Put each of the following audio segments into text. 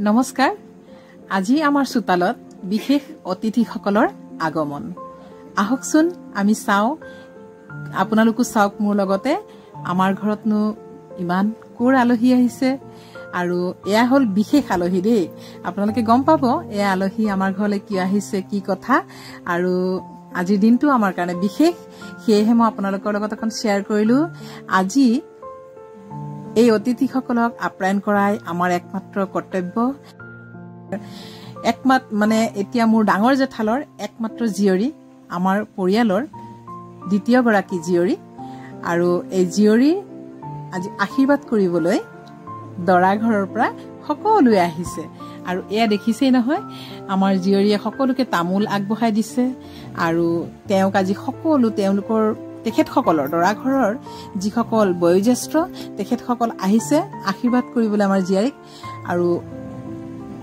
নমস্কাৰ আজি আমাৰ চোতালত বিশেষ অতিথিসকলৰ আগমন আহকচোন আমি চাও আপোনালোকো চাওক মোৰ লগতে আমাৰ ঘৰতনো ইমান কোৰ আলহী আহিছে আৰু এয়া হল বিশেষ আলহী দেই আপোনালোকে গম পাব এয়া আলহী আমাৰ ঘৰলৈ কি আহিছে কি কথা আৰু আজিৰ দিনটো আমাৰ কাৰণে বিশেষ সেয়েহে মই আপোনালোকৰ লগত এখন শেয়াৰ কৰিলো আজি এই অতিথিসকলক আপ্যায়ন কৰাই আমাৰ একমাত্ৰ কৰ্তব্য মানে এতিয়া মোৰ ডাঙৰ জেঠালৰ একমাত্ৰ জিয়ৰী আমাৰ পৰিয়ালৰ দ্বিতীয় গৰাকী জিয়ৰী আৰু এই জিয়ৰী আজি আশীৰ্বাদ কৰিবলৈ দৰা ঘৰৰ পৰা সকলোৱে আহিছে আৰু এয়া দেখিছেই নহয় আমাৰ জিয়ৰীয়ে সকলোকে তামোল আগবঢ়াই দিছে আৰু তেওঁক আজি সকলো তেওঁলোকৰ তেখেতসকলৰ দৰা ঘৰৰ যিসকল বয়োজ্যেষ্ঠ তেখেতসকল আহিছে আশীৰ্বাদ কৰিবলৈ আমাৰ জীয়াৰীক আৰু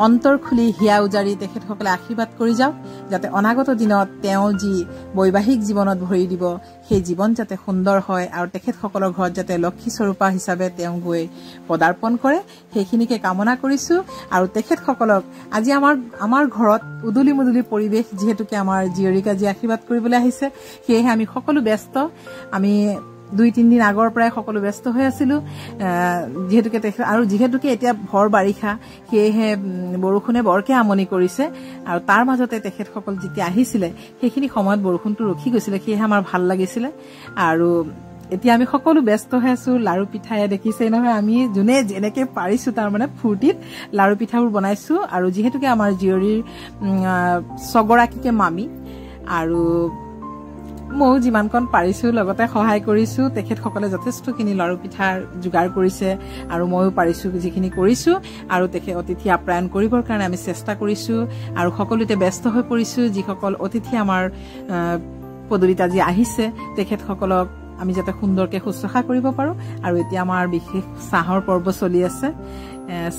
অন্তৰ খুলি হিয়া উজাৰি তেখেতসকলে আশীৰ্বাদ কৰি যাওক যাতে অনাগত দিনত তেওঁ যি বৈবাহিক জীৱনত ভৰি দিব সেই জীৱন যাতে সুন্দৰ হয় আৰু তেখেতসকলৰ ঘৰত যাতে লক্ষী স্বৰূপা হিচাপে তেওঁ গৈ পদাৰ্পণ কৰে সেইখিনিকে কামনা কৰিছো আৰু তেখেতসকলক আজি আমাৰ ঘৰত উদুলি মুদুলি পৰিৱেশ যিহেতুকে আমাৰ জীয়ৰীক আজি আশীৰ্বাদ কৰিবলৈ আহিছে সেয়েহে আমি সকলো ব্যস্ত আমি 2-3 দিন আগৰ পৰাই সকলো ব্যস্ত হৈ আছিলো যিহেতুকে এতিয়া ভৰ বাৰিষা সেয়েহে বৰষুণে বৰকে আমনি কৰিছে আৰু তাৰ মাজতে তেখেতসকল যেতিয়া আহিছিলে সেইখিনি সময়ত বৰষুণটো ৰখি গৈছিলে সেয়েহে আমাৰ ভাল লাগিছিলে আৰু এতিয়া আমি সকলো ব্যস্ত হৈ আছো লাৰু পিঠায়ে দেখিছে নহয় আমি জুনে যেনেকে পাৰিছো তাৰ মানে ফুৰ্তিত লাৰু পিঠাবোৰ বনাইছো আৰু যিহেতুকে আমাৰ জিয়ৰীৰ ছগৰাকীকে মামি আৰু মই যিমানকণ পাৰিছো লগতে সহায় কৰিছো তেখেতসকলে যথেষ্টখিনি লাৰু পিঠাৰ যোগাৰ কৰিছে আৰু ময়ো পাৰিছো যিখিনি কৰিছো আৰু তেখেত অতিথি আপ্যায়ন কৰিবৰ কাৰণে আমি চেষ্টা কৰিছো আৰু সকলোতে ব্যস্ত হৈ পৰিছো যিসকল অতিথি আমাৰ পদূলিত আজি আহিছে তেখেতসকলক আমি যাতে সুন্দৰকৈ শুশ্ৰূষা কৰিব পাৰো আৰু এতিয়া আমাৰ বিশেষ চাহৰ পৰ্ব চলি আছে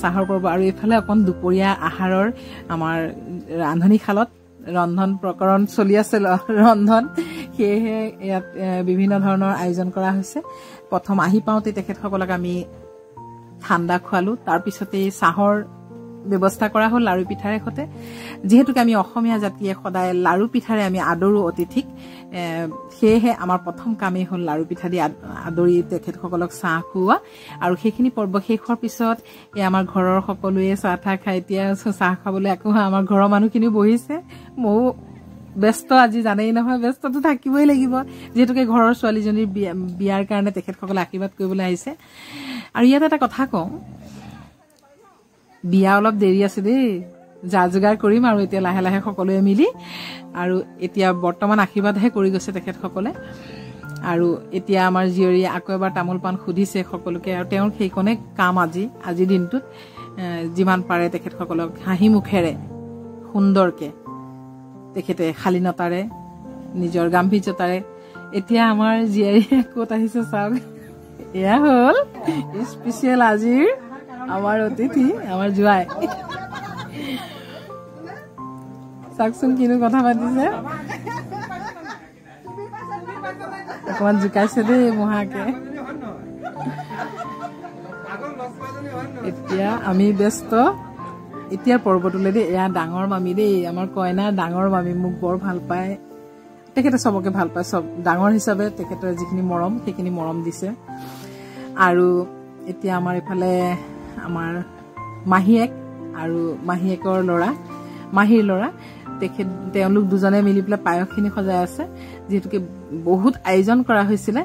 চাহৰ পৰ্ব আৰু এইফালে অকণ দুপৰীয়া আহাৰৰ আমাৰ ৰান্ধনীশালত ৰন্ধন প্ৰকৰণ চলি আছে ৰন্ধন সেয়েহে ইয়াত বিভিন্ন ধৰণৰ আয়োজন কৰা হৈছে প্ৰথম আহি পাওঁতে তেখেতসকলক আমি ঠাণ্ডা খোৱালো তাৰ পিছতেই চাহৰ ব্যৱস্থা কৰা হ'ল লাৰু পিঠাৰে সৈতে যিহেতুকে আমি অসমীয়া জাতিয়ে সদায় লাৰু পিঠাৰে আমি আদৰো অতিথিক সেয়েহে আমাৰ প্ৰথম কামেই হ'ল লাৰু পিঠা দি আদৰি তেখেতসকলক চাহ খুওৱা আৰু সেইখিনি পৰ্ব শেষ হোৱাৰ পিছত আমাৰ ঘৰৰ সকলোৱে চাহ ঠাহ খাই এতিয়া চাহ খাবলৈ আকৌ আমাৰ ঘৰৰ মানুহখিনিও বহিছে ময়ো ব্যস্ত আজি জানেই নহয় ব্যস্তটো থাকিবই লাগিব যিহেতুকে ঘৰৰ ছোৱালীজনীৰ বিয়াৰ কাৰণে তেখেতসকলে আশীৰ্বাদ কৰিবলৈ আহিছে আৰু ইয়াত এটা কথা কওঁ বিয়া অলপ দেৰি আছে দেই যা যোগাৰ কৰিম আৰু এতিয়া লাহে লাহে সকলোৱে মিলি আৰু এতিয়া বৰ্তমান আশীৰ্বাদহে কৰি গৈছে তেখেতসকলে আৰু এতিয়া আমাৰ জীয়ৰীয়ে আকৌ এবাৰ তামোল পাণ সুধিছে সকলোকে আৰু তেওঁৰ সেইকণে কাম আজিৰ দিনটোত যিমান পাৰে তেখেতসকলক হাঁহি মুখেৰে সুন্দৰকে তেখেতে শালীনতাৰে নিজৰ গাম্ভীৰ্যতাৰে এতিয়া আমাৰ জীয়ৰীয়ে ক'ত আহিছে চাওক এয়া হ'ল স্পেচিয়েল আজিৰ আমাৰ অতিথি আমাৰ জোৱাই চাকচোন কিনো কথা পাতিছে অকমান জোকাইছে দেই মহাকে এতিয়া আমি ব্যস্ত এতিয়াৰ পৰ্বটোলৈ দেই এয়া ডাঙৰ মামী দেই আমাৰ কইনা ডাঙৰ মামী মোক বৰ ভাল পায় তেখেতে চবকে ভাল পায় চব ডাঙৰ হিচাপে তেখেতৰ যিখিনি মৰম সেইখিনি মৰম দিছে আৰু এতিয়া আমাৰ ইফালে আমাৰ মাহীয়েক আৰু মাহীয়েকৰ মাহীৰ ল'ৰা তেওঁলোক দুজনে মিলি পেলাই পায়সখিনি সজাই আছে যিহেতুকে বহুত আয়োজন কৰা হৈছিলে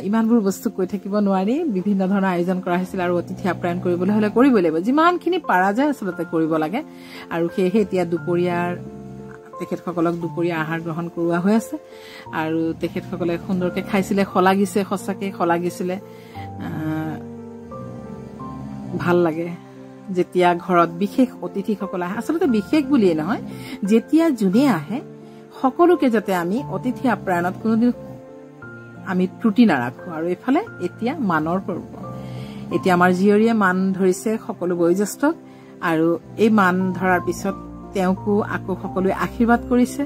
ইমানবোৰ বস্তু কৈ থাকিব নোৱাৰি বিভিন্ন ধৰণৰ আয়োজন কৰা হৈছিল আৰু অতিথি আপ্যায়ন কৰিবলৈ হলে কৰিবই লাগিব যিমানখিনি পাৰা যায় আচলতে কৰিব লাগে আৰু সেয়েহে এতিয়া তেখেতসকলক দুপৰীয়া আহাৰ গ্ৰহণ কৰোৱা হৈ আছে আৰু তেখেতসকলে সুন্দৰকৈ খাইছিলে শলাগিছে সঁচাকৈ শলাগিছিলে ভাল লাগে যেতিয়া ঘৰত বিশেষ অতিথিসকল আহে আচলতে বিশেষ বুলিয়ে নহয় যেতিয়া যোনে আহে সকলোকে যাতে আমি অতিথি আপ্যায়নত কোনোদিন আমি ত্ৰুটি নাৰাখো আৰু এইফালে এতিয়া মানৰ পৰ্ব এতিয়া আমাৰ জীয়ৰীয়ে মান ধৰিছে সকলো বয়োজ্যেষ্ঠক আৰু এই মান ধৰাৰ পিছত তেওঁকো আকৌ সকলোৱে আশীৰ্বাদ কৰিছে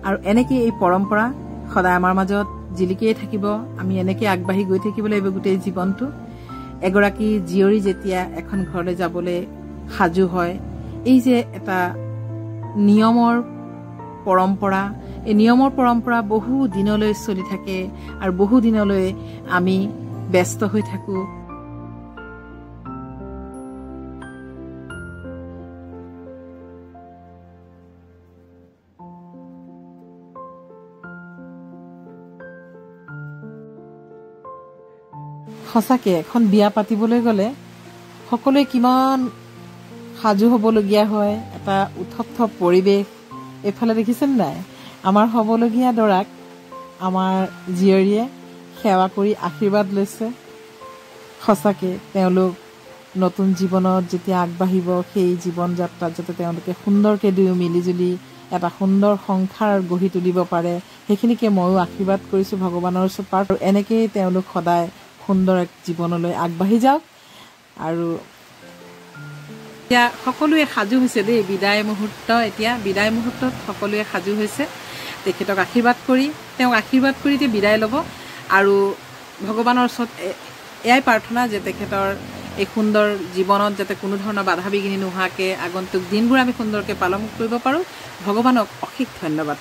আৰু এনেকৈ এই পৰম্পৰা সদায় আমাৰ মাজত জিলিকিয়ে থাকিব আমি এনেকৈ আগবাঢ়ি গৈ থাকিব লাগিব গোটেই জীৱনটো এগৰাকী জীয়ৰী যেতিয়া এখন ঘৰলৈ যাবলৈ সাজু হয় এই যে এটা নিয়মৰ পৰম্পৰা এই নিয়মৰ পৰম্পৰা বহু দিনলৈ চলি থাকে আৰু বহু দিনলৈ আমি ব্যস্ত হৈ থাকো সঁচাকে এখন বিয়া পাতিবলৈ গ'লে সকলোৱে কিমান সাজু হ'বলগীয়া হয় এটা উৎসৱ পৰিৱেশ এফালে দেখিছেনে নাই আমাৰ হ'বলগীয়া দৰাক আমাৰ জীয়ৰীয়ে সেৱা কৰি আশীৰ্বাদ লৈছে সঁচাকে তেওঁলোক নতুন জীৱনত যেতিয়া আগবাঢ়িব সেই জীৱন যাত্ৰাত যাতে তেওঁলোকে সুন্দৰকৈ দুয়ো মিলিজুলি এটা সুন্দৰ সংসাৰ গঢ়ি তুলিব পাৰে সেইখিনিকে ময়ো আশীৰ্বাদ কৰিছোঁ ভগৱানৰ ওচৰত আৰু এনেকৈয়ে তেওঁলোক সদায় সুন্দৰ এক জীৱনলৈ আগবাঢ়ি যাওক আৰু এতিয়া সকলোৱে সাজু হৈছে দেই বিদায় মুহূৰ্তত সকলোৱে সাজু হৈছে তেখেতক আশীৰ্বাদ কৰি তেওঁক আশীৰ্বাদ কৰি এতিয়া বিদায় ল'ব আৰু ভগৱানৰ ওচৰত এয়াই প্ৰাৰ্থনা যে তেখেতৰ এই সুন্দৰ জীৱনত যাতে কোনো ধৰণৰ বাধা বিঘিনি নোহোৱাকৈ আগন্তুক দিনবোৰ আমি সুন্দৰকৈ পালন কৰিব পাৰোঁ ভগৱানক অশেষ ধন্যবাদ